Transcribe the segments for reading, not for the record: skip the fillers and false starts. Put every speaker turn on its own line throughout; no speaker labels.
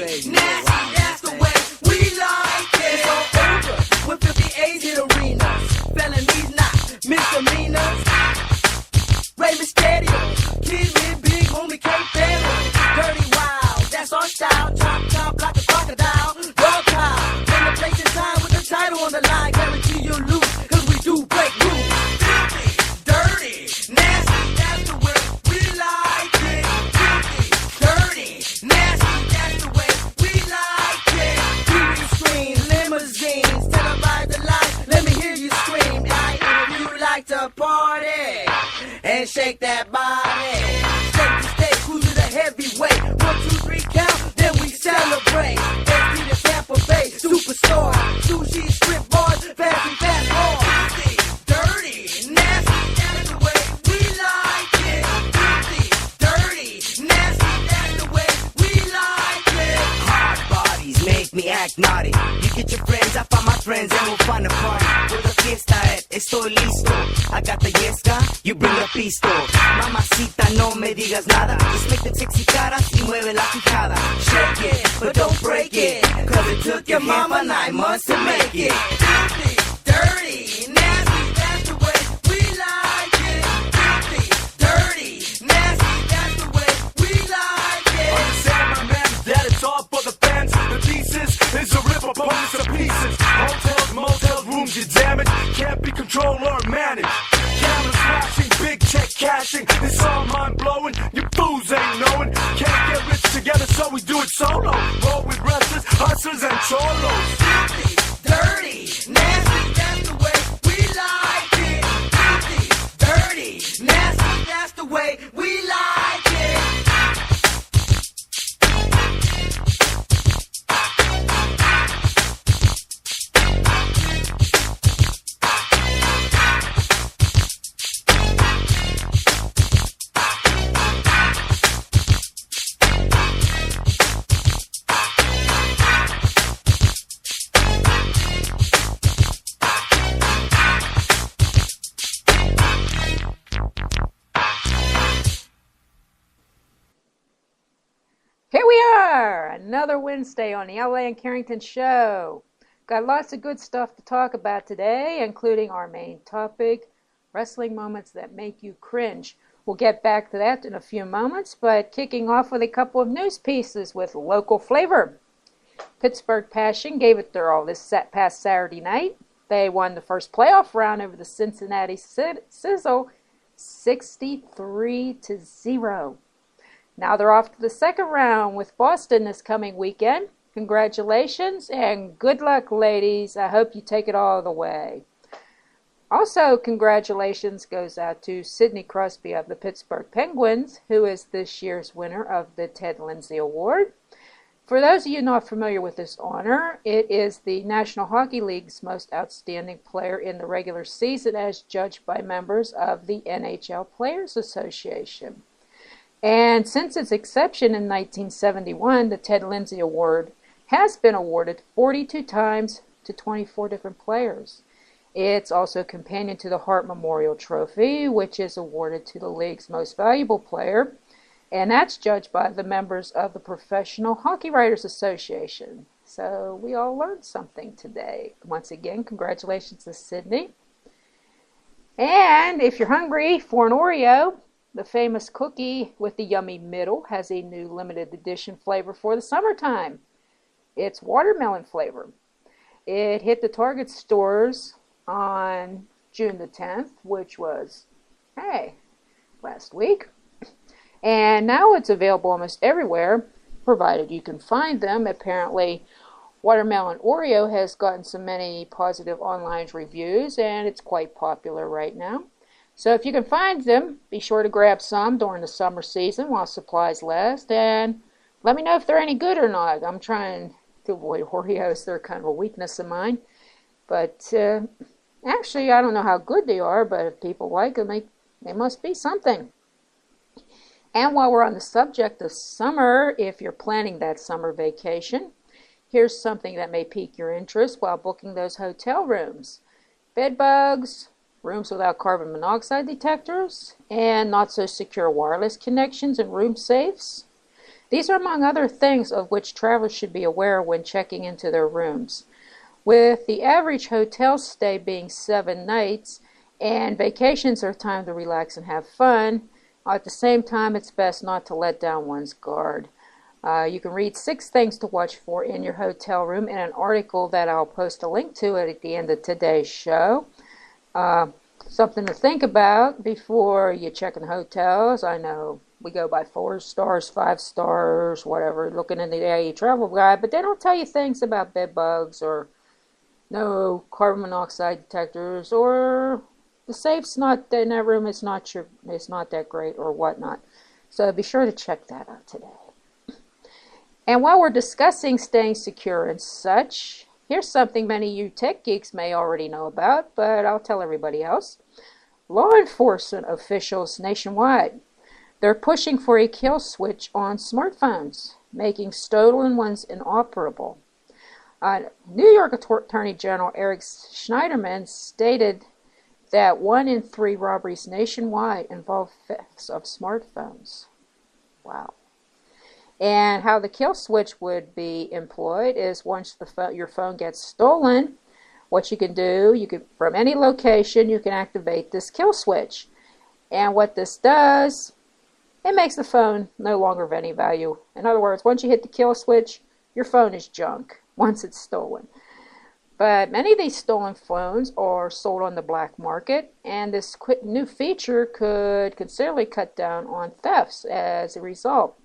nasty, that's the way we like it. It's all over with 50 A's in arenas. Felonies not misdemeanors. Ray Mysterio, Kid Red, Big Homie, K-Family. Dirty Wild, that's our style. Chop like a crocodile. Dog pile, in the place and time with the title on the line. Guarantee you'll lose, cause we do break rules. Filthy, dirty, nasty, that's the way we like it. Filthy, dirty, nasty, that's the way we like it. TV screens, limousines, televise the life. Let me hear you scream. If you like to party and shake that body, shake the stage, cruise to the heavyweight. 1, 2, 3 count, then we celebrate. SP to Tampa Bay, superstar, sushi, strip bars, fancy fast cars. Filthy, dirty, nasty, that's the way we like it. Filthy, dirty, nasty, that's the way we like it. Hard bodies make me act naughty. You get your friends, I find my friends, and we'll find a party. Where the fiesta at, estoy listo. I got the yesca, you bring the pisto. Mamacita, no me digas nada. Just make the sexy caras y mueve la quijada. Shake it, but don't break it, cause it took your mama 9 months to make it. Filthy, dirty, nasty, that's the way we like it. Filthy, dirty, nasty, that's the way we like it.
Understand, my man, that it's all for the fans. The thesis is a rip opponents to pieces. Hotels, motels, rooms you damage. Can't be controlled or managed. Cameras flashing, big check cashing. It's all mind blowing. You fools ain't knowing. Can't get rich together, so we do it solo. Roll with wrestlers, hustlers, and cholos.
Filthy, dirty, nasty, that's the way we like it. Filthy, dirty, nasty, that's the way we like it.
Here we are, another Wednesday on the LA and Carrington Show. Got lots of good stuff to talk about today, including our main topic, wrestling moments that make you cringe. We'll get back to that in a few moments, but kicking off with a couple of news pieces with local flavor. Pittsburgh Passion gave it their all this past Saturday night. They won the first playoff round over the Cincinnati Sizzle 63-0. Now they're off to the second round with Boston this coming weekend. Congratulations and good luck, ladies. I hope you take it all the way. Also, congratulations goes out to Sidney Crosby of the Pittsburgh Penguins, who is this year's winner of the Ted Lindsay Award. For those of you not familiar with this honor, it is the National Hockey League's most outstanding player in the regular season as judged by members of the NHL Players Association. And since its inception in 1971, the Ted Lindsay Award has been awarded 42 times to 24 different players. It's also a companion to the Hart Memorial Trophy, which is awarded to the league's most valuable player, and that's judged by the members of the Professional Hockey Writers Association. So we all learned something today. Once again, congratulations to Sydney. And if you're hungry for an Oreo, the famous cookie with the yummy middle has a new limited edition flavor for the summertime. It's watermelon flavor. It hit the Target stores on June the 10th, which was, last week. And now it's available almost everywhere, provided you can find them. Apparently, Watermelon Oreo has gotten so many positive online reviews, and it's quite popular right now. So if you can find them, be sure to grab some during the summer season while supplies last, and let me know if they're any good or not. I'm trying to avoid Oreos. They're kind of a weakness of mine. But actually, I don't know how good they are, but if people like them, they must be something. And while we're on the subject of summer, if you're planning that summer vacation, here's something that may pique your interest while booking those hotel rooms. Bed bugs, rooms without carbon monoxide detectors, and not so secure wireless connections and room safes. These are among other things of which travelers should be aware when checking into their rooms. With the average hotel stay being 7 nights, and vacations are time to relax and have fun, at the same time it's best not to let down one's guard. You can read 6 things to watch for in your hotel room in an article that I'll post a link to at the end of today's show. Something to think about before you check in hotels. I know we go by 4 stars, 5 stars, whatever, looking in the AE travel guide, but they don't tell you things about bed bugs or no carbon monoxide detectors, or the safe's not in that room, it's not that great or whatnot. So be sure to check that out today. And while we're discussing staying secure and such, here's something many of you tech geeks may already know about, but I'll tell everybody else. Law enforcement officials nationwide, they're pushing for a kill switch on smartphones, making stolen ones inoperable. New York Attorney General Eric Schneiderman stated that 1 in 3 robberies nationwide involve thefts of smartphones. Wow. And how the kill switch would be employed is once your phone gets stolen, what you can do, from any location, you can activate this kill switch. And what this does, it makes the phone no longer of any value. In other words, once you hit the kill switch, your phone is junk once it's stolen. But many of these stolen phones are sold on the black market, and this new feature could considerably cut down on thefts as a result.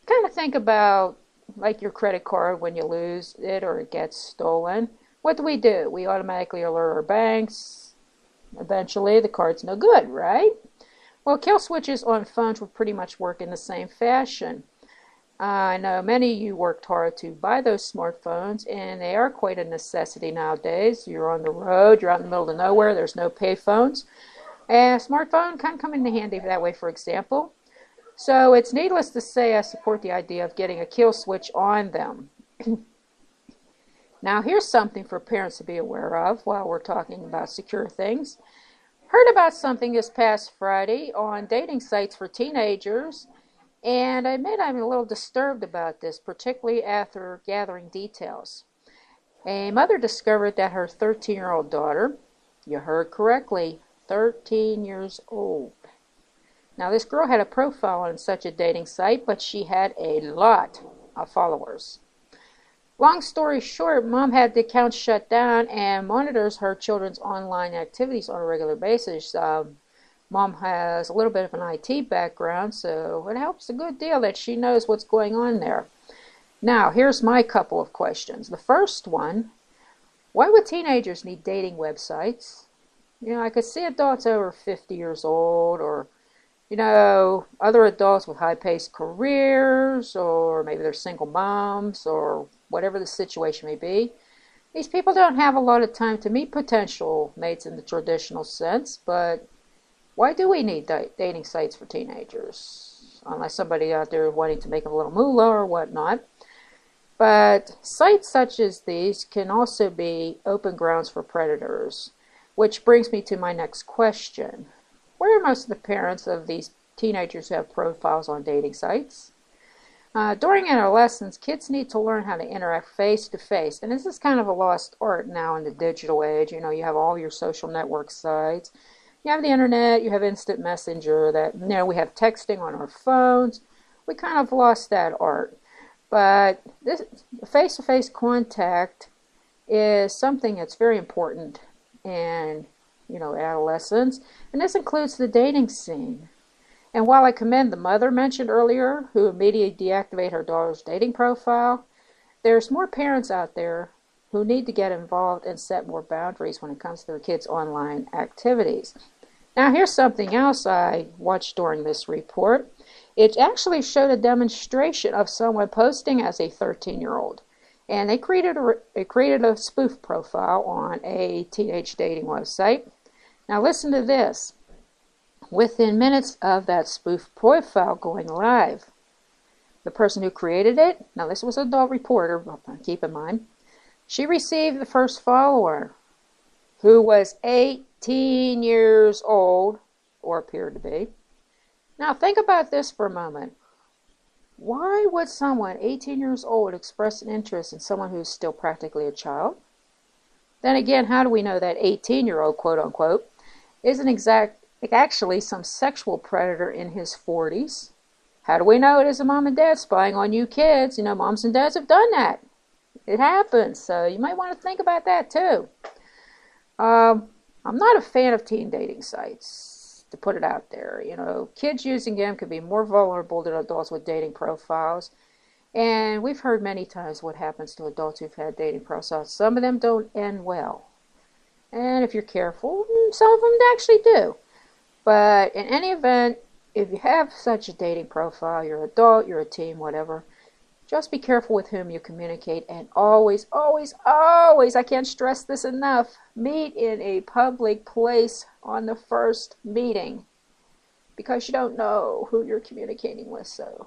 Kind of think about like your credit card when you lose it or it gets stolen. What do? We automatically alert our banks. Eventually, the card's no good, right? Well, kill switches on phones will pretty much work in the same fashion. I know many of you worked hard to buy those smartphones, and they are quite a necessity nowadays. You're on the road, you're out in the middle of nowhere, there's no pay phones. And a smartphone can come in handy that way, for example. So it's needless to say I support the idea of getting a kill switch on them. Now here's something for parents to be aware of while we're talking about secure things. Heard about something this past Friday on dating sites for teenagers, and I admit I'm a little disturbed about this, particularly after gathering details. A mother discovered that her 13-year-old daughter, you heard correctly, 13 years old. Now, this girl had a profile on such a dating site, but she had a lot of followers. Long story short, Mom had the account shut down and monitors her children's online activities on a regular basis. Mom has a little bit of an IT background, so it helps a good deal that she knows what's going on there. Now, here's my couple of questions. The first one, why would teenagers need dating websites? I could see adults over 50 years old, or other adults with high-paced careers, or maybe they're single moms, or whatever the situation may be. These people don't have a lot of time to meet potential mates in the traditional sense, but why do we need dating sites for teenagers? Unless somebody out there is wanting to make a little moolah or whatnot. But sites such as these can also be open grounds for predators, which brings me to my next question. Where are most of the parents of these teenagers who have profiles on dating sites? During adolescence, kids need to learn how to interact face-to-face. And this is kind of a lost art now in the digital age. You have all your social network sites. You have the internet, you have instant messenger, we have texting on our phones. We kind of lost that art. But this face-to-face contact is something that's very important in adolescence, and this includes the dating scene. And while I commend the mother mentioned earlier, who immediately deactivated her daughter's dating profile, there's more parents out there who need to get involved and set more boundaries when it comes to their kids' online activities. Now, here's something else I watched during this report. It actually showed a demonstration of someone posting as a 13-year-old. And they created a spoof profile on a teenage dating website. Now listen to this. Within minutes of that spoof profile going live, the person who created it, now this was an adult reporter, keep in mind, she received the first follower, who was 18 years old, or appeared to be. Now think about this for a moment. Why would someone 18 years old express an interest in someone who's still practically a child? Then again, how do we know that 18-year-old, quote unquote, isn't actually some sexual predator in his 40s? How do we know it isn't mom and dad spying on you kids? You know, moms and dads have done that. It happens, so you might want to think about that too. I'm not a fan of teen dating sites, to put it out there. You know, kids using them can be more vulnerable than adults with dating profiles. And we've heard many times what happens to adults who've had dating profiles. Some of them don't end well. And if you're careful, some of them actually do. But in any event, if you have such a dating profile, you're an adult, you're a teen, whatever, just be careful with whom you communicate, and always, always, always, I can't stress this enough, meet in a public place on the first meeting, because you don't know who you're communicating with, so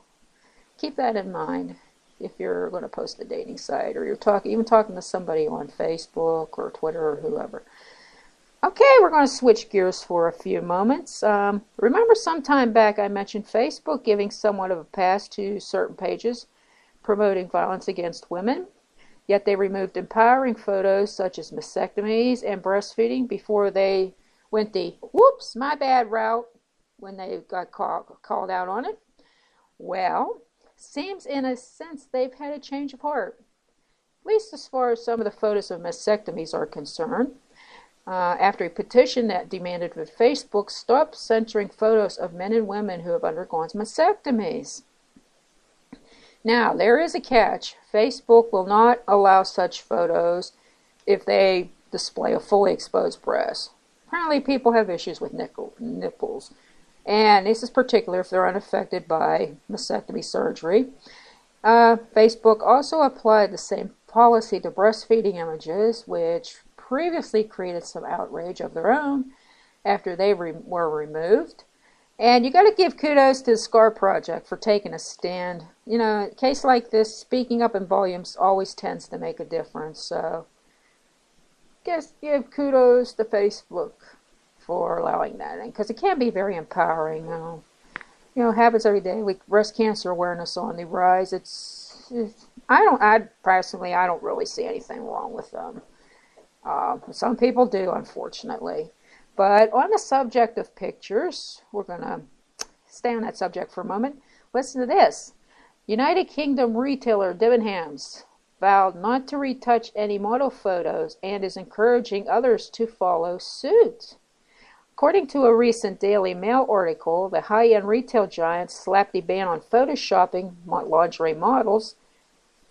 keep that in mind if you're going to post a dating site, or you're even talking to somebody on Facebook or Twitter or whoever. Okay, we're going to switch gears for a few moments. Remember some time back I mentioned Facebook giving somewhat of a pass to certain pages promoting violence against women, yet they removed empowering photos such as mastectomies and breastfeeding before they went the whoops, my bad route when they got called out on it. Well, seems in a sense they've had a change of heart, at least as far as some of the photos of mastectomies are concerned. After a petition that demanded that Facebook stop censoring photos of men and women who have undergone mastectomies. Now, there is a catch. Facebook will not allow such photos if they display a fully exposed breast. Apparently, people have issues with nipples. And this is particular if they're unaffected by mastectomy surgery. Facebook also applied the same policy to breastfeeding images, which previously created some outrage of their own after they were removed. And you got to give kudos to the SCAR Project for taking a stand. You know, in a case like this, speaking up in volumes always tends to make a difference. So, just give kudos to Facebook for allowing that, because it can be very empowering. You know, happens every day. With breast cancer awareness on the rise, I personally don't really see anything wrong with them. Some people do, unfortunately. But on the subject of pictures, we're going to stay on that subject for a moment. Listen to this. United Kingdom retailer Debenhams vowed not to retouch any model photos and is encouraging others to follow suit. According to a recent Daily Mail article, the high-end retail giant slapped a ban on photoshopping lingerie models,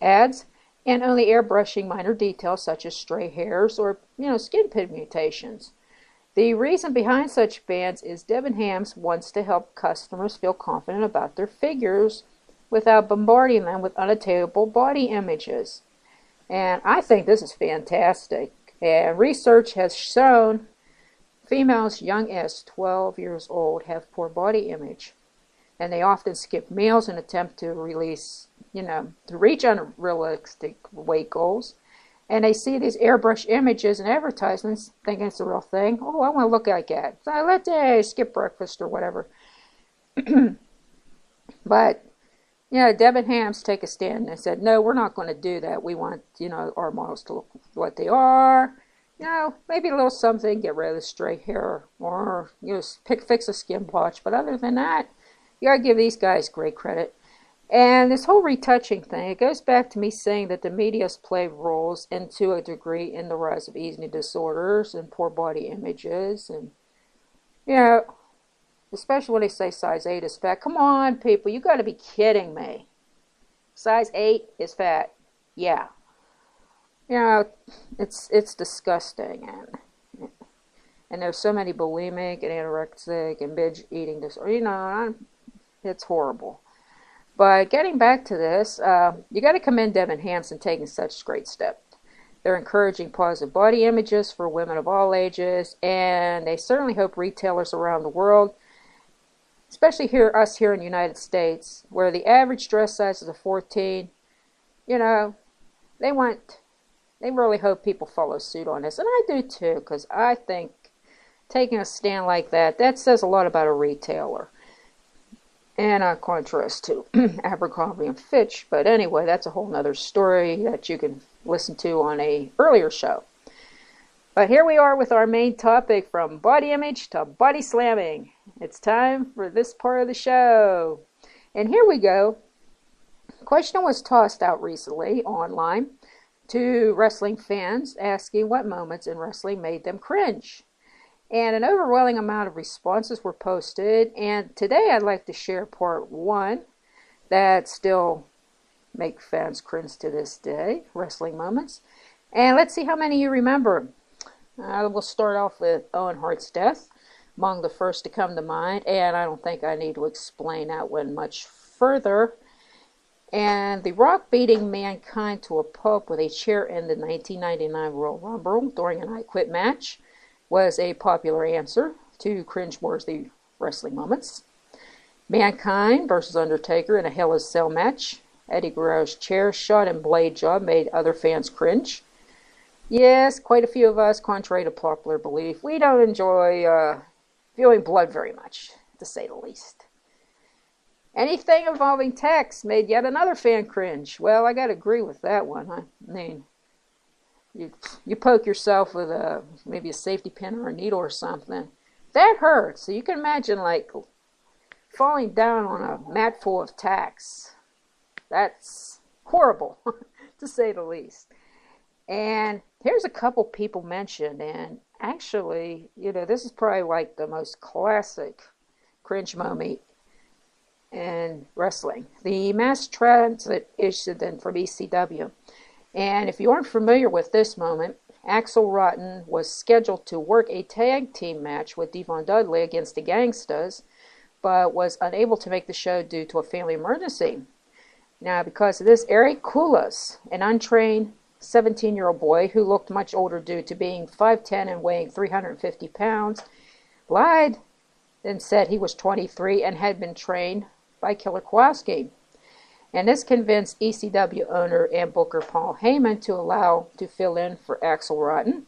ads, and only airbrushing minor details such as stray hairs or, skin pigmentations. The reason behind such bans is Debenhams wants to help customers feel confident about their figures without bombarding them with unattainable body images. And I think this is fantastic. And research has shown females young as 12 years old have poor body image. And they often skip meals in an attempt to reach unrealistic weight goals. And they see these airbrush images and advertisements thinking it's the real thing. Oh, I want to look like that. So let's skip breakfast or whatever. But, Debenhams take a stand and said, no, we're not going to do that. We want, our models to look what they are. Maybe a little something, get rid of the stray hair or, fix a skin blotch. But other than that, you got to give these guys great credit. And this whole retouching thing, it goes back to me saying that the media's played roles, and to a degree, in the rise of eating disorders and poor body images. And, especially when they say size 8 is fat. Come on, people, you got to be kidding me. Size 8 is fat. Yeah. It's disgusting. And there's so many bulimic and anorexic and binge eating disorders. It's horrible. But getting back to this, you got to commend Debenhams in taking such great step. They're encouraging positive body images for women of all ages, and they certainly hope retailers around the world, especially us here in the United States, where the average dress size is a 14, they really hope people follow suit on this. And I do too, because I think taking a stand like that says a lot about a retailer. and contrast to Abercrombie and Fitch. But anyway, that's a whole nother story that you can listen to on a earlier show. But here we are with our main topic, from body image to body slamming. It's time for this part of the show. And here we go. A question was tossed out recently online to wrestling fans asking what moments in wrestling made them cringe. And an overwhelming amount of responses were posted. And today I'd like to share part one that still make fans cringe to this day, wrestling moments. And let's see how many you remember. We'll start off with Owen Hart's death, among the first to come to mind. And I don't think I need to explain that one much further. And The Rock beating Mankind to a pulp with a chair in the 1999 Royal Rumble during an I Quit match was a popular answer to cringe-worthy wrestling moments. Mankind versus Undertaker in a Hell in a Cell match. Eddie Guerrero's chair shot and blade job made other fans cringe. Yes, quite a few of us, contrary to popular belief, we don't enjoy viewing blood very much, to say the least. Anything involving text made yet another fan cringe. Well, I got to agree with that one. I mean, you poke yourself with maybe a safety pin or a needle or something. That hurts. So you can imagine like falling down on a mat full of tacks. That's horrible, to say the least. And here's a couple people mentioned, and actually, this is probably like the most classic cringe moment in wrestling. The mass transit incident from ECW. And if you aren't familiar with this moment, Axl Rotten was scheduled to work a tag team match with Devon Dudley against the Gangstas, but was unable to make the show due to a family emergency. Now, because of this, Eric Koulas, an untrained 17-year-old boy who looked much older due to being 5'10" and weighing 350 pounds, lied and said he was 23 and had been trained by Killer Kowalski. And this convinced ECW owner and booker Paul Heyman to allow to fill in for Axl Rotten.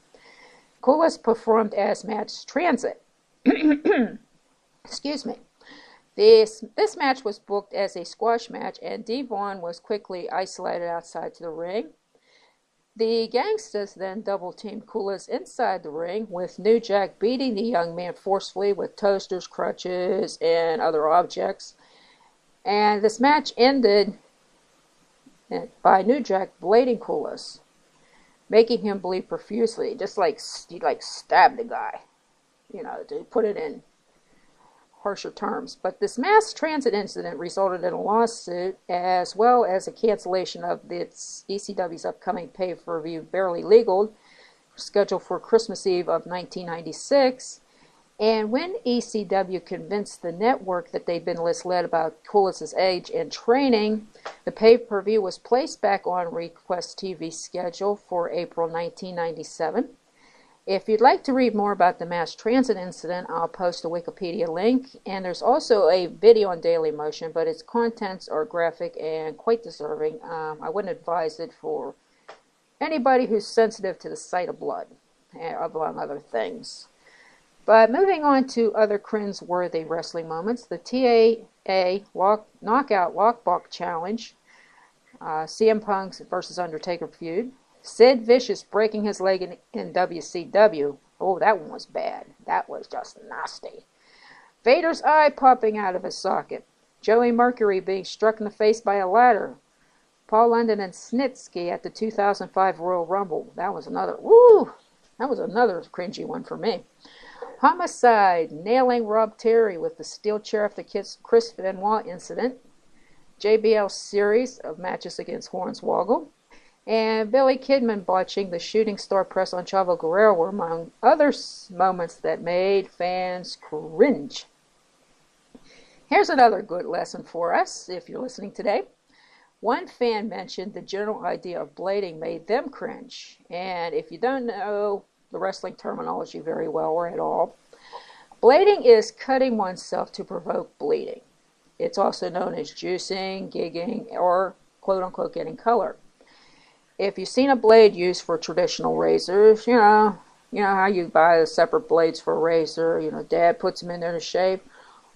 Koulas performed as Mass Transit. Excuse me. This match was booked as a squash match, and Devon was quickly isolated outside to the ring. The Gangstas then double-teamed Koulas inside the ring, with New Jack beating the young man forcefully with toasters, crutches, and other objects. And this match ended by New Jack blading Koulas, making him bleed profusely, just like he stabbed the guy, to put it in harsher terms. But this mass transit incident resulted in a lawsuit, as well as a cancellation of ECW's upcoming pay-per-view Barely Legal, scheduled for Christmas Eve of 1996. And when ECW convinced the network that they'd been misled about Koulas' age and training, the pay-per-view was placed back on Request TV's schedule for April 1997. If you'd like to read more about the mass transit incident, I'll post a Wikipedia link. And there's also a video on Daily Motion, but its contents are graphic and quite deserving. I wouldn't advise it for anybody who's sensitive to the sight of blood, among other things. But moving on to other cringe-worthy wrestling moments, the TAA Knockout Lockbox Challenge, CM Punk's versus Undertaker feud, Sid Vicious breaking his leg in WCW. Oh, that one was bad. That was just nasty. Vader's eye popping out of his socket. Joey Mercury being struck in the face by a ladder. Paul London and Snitsky at the 2005 Royal Rumble. That was another cringy one for me. Homicide, nailing Rob Terry with the steel chair after the Chris Benoit incident. JBL series of matches against Hornswoggle. And Billy Kidman botching the shooting star press on Chavo Guerrero were among other moments that made fans cringe. Here's another good lesson for us, if you're listening today. One fan mentioned the general idea of blading made them cringe. And if you don't know the wrestling terminology very well or at all, blading is cutting oneself to provoke bleeding. It's also known as juicing, gigging, or quote-unquote getting color. If you've seen a blade used for traditional razors, you know how you buy the separate blades for a razor, Dad puts them in there to shave.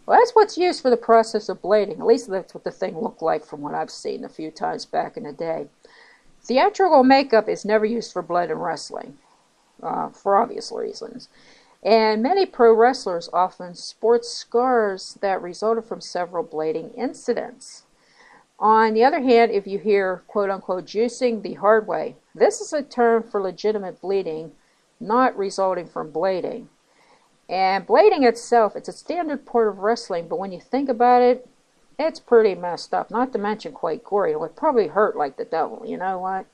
Well, that's what's used for the process of blading. At least that's what the thing looked like from what I've seen a few times back in the day. Theatrical makeup is never used for blood in wrestling, for obvious reasons. And many pro wrestlers often sport scars that resulted from several blading incidents. On the other hand, if you hear quote-unquote juicing the hard way, this is a term for legitimate bleeding, not resulting from blading. And blading itself, it's a standard part of wrestling, but when you think about it, it's pretty messed up, not to mention quite gory. It would probably hurt like the devil, you know what?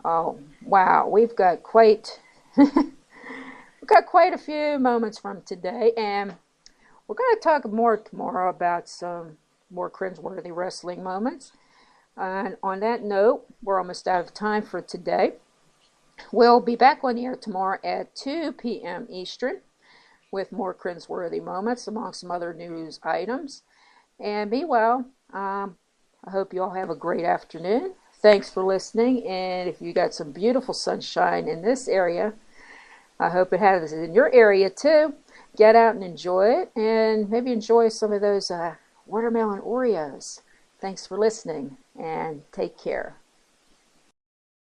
Oh, wow, we've got quite a few moments from today, and we're going to talk more tomorrow about some more cringe-worthy wrestling moments. And on that note, we're almost out of time for today. We'll be back on the air tomorrow at 2 p.m. Eastern with more cringe-worthy moments among some other news items. And be well. I hope you all have a great afternoon. Thanks for listening. And if you got some beautiful sunshine in this area, I hope it has in your area too. Get out and enjoy it, and maybe enjoy some of those watermelon Oreos. Thanks for listening, and take care.